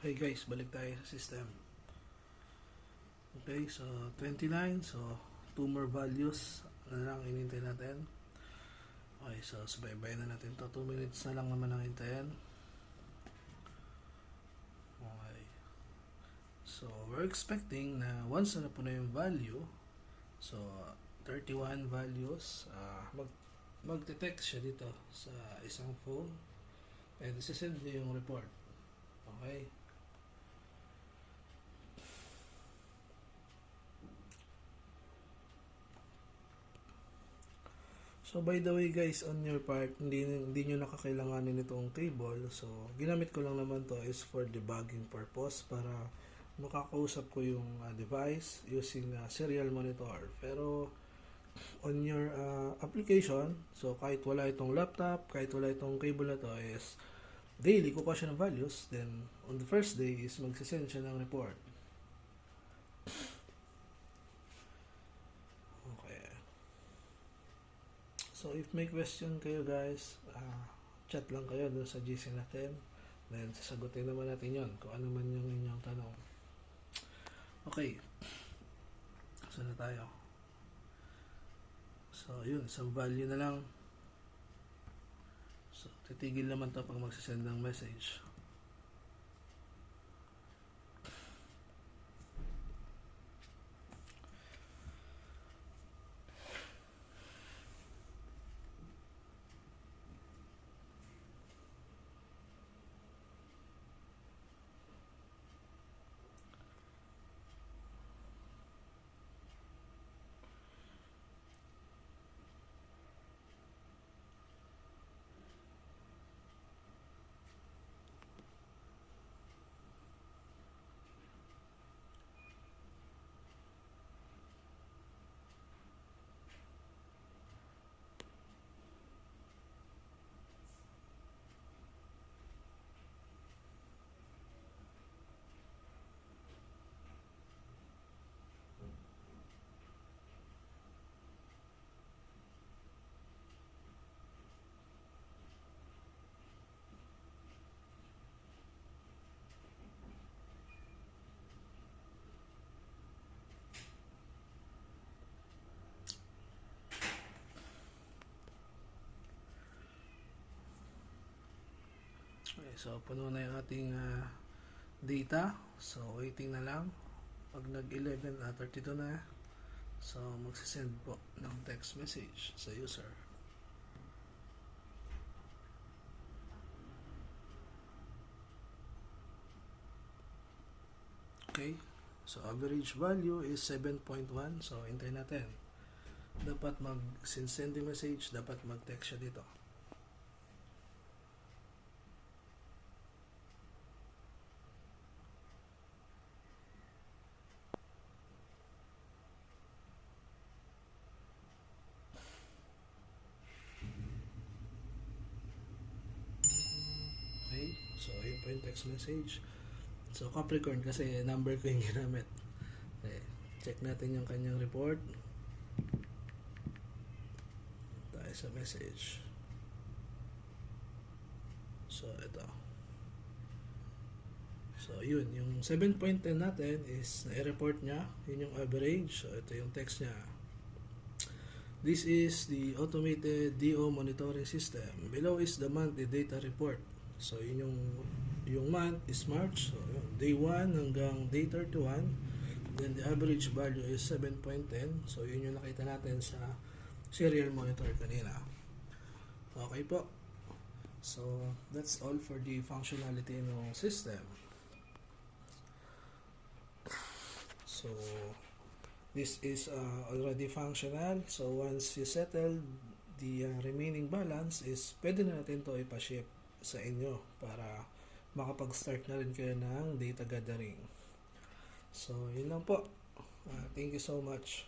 Okay guys, balik tayo sa system. Okay, so 29. So 2 more values na lang inintay natin. Okay, so sabay-sabay na natin to. 2 minutes na lang naman ang hintayin. Okay. So we're expecting na once na po na yung value, so 31 values, mag-detect siya dito sa isang phone and isasend niya yung report. Okay. So by the way guys, on your part, hindi nyo nakakailanganin itong cable. So ginamit ko lang naman to is for debugging purpose para makakausap ko yung device using serial monitor. Pero on your application, so kahit wala itong laptop, kahit wala itong cable na to, is daily kukuha siya ng values. Then on the first day is magsisend siya ng report. So if may question kayo guys, chat lang kayo doon sa GC natin. Then sasagutin naman natin yon kung ano man yung inyong tanong. Okay. Saan na tayo? So yun, isang value na lang. So titigil naman to pag magsisend ng message. Okay, so puno na yung ating data. So waiting na lang. Pag nag-11:32 na, so magsisend po ng text message sa user. Okay, so average value is 7.1. So hintayin natin. Dapat mag-send yung message, dapat mag-text siya dito. Okay, so ayun po yung text message. So Capricorn kasi number ko yung ginamit. Okay, check natin yung kanyang report. Tayo sa message. So ito. So yun, yung 7.10 natin is na-report niya. Yun yung average. So ito yung text niya. This is the automated DO monitoring system. Below is the monthly data report. So yun yung month is March. So day 1 hanggang day 31. Then the average value is 7.10. So yun yung nakita natin sa serial monitor kanina. Okay po. So that's all for the functionality ng system. So this is already functional. So once you settle the remaining balance is pwede na natin to ipa-ship sa inyo para makapag-start na rin kayo ng data gathering. So yun lang po. Thank you so much.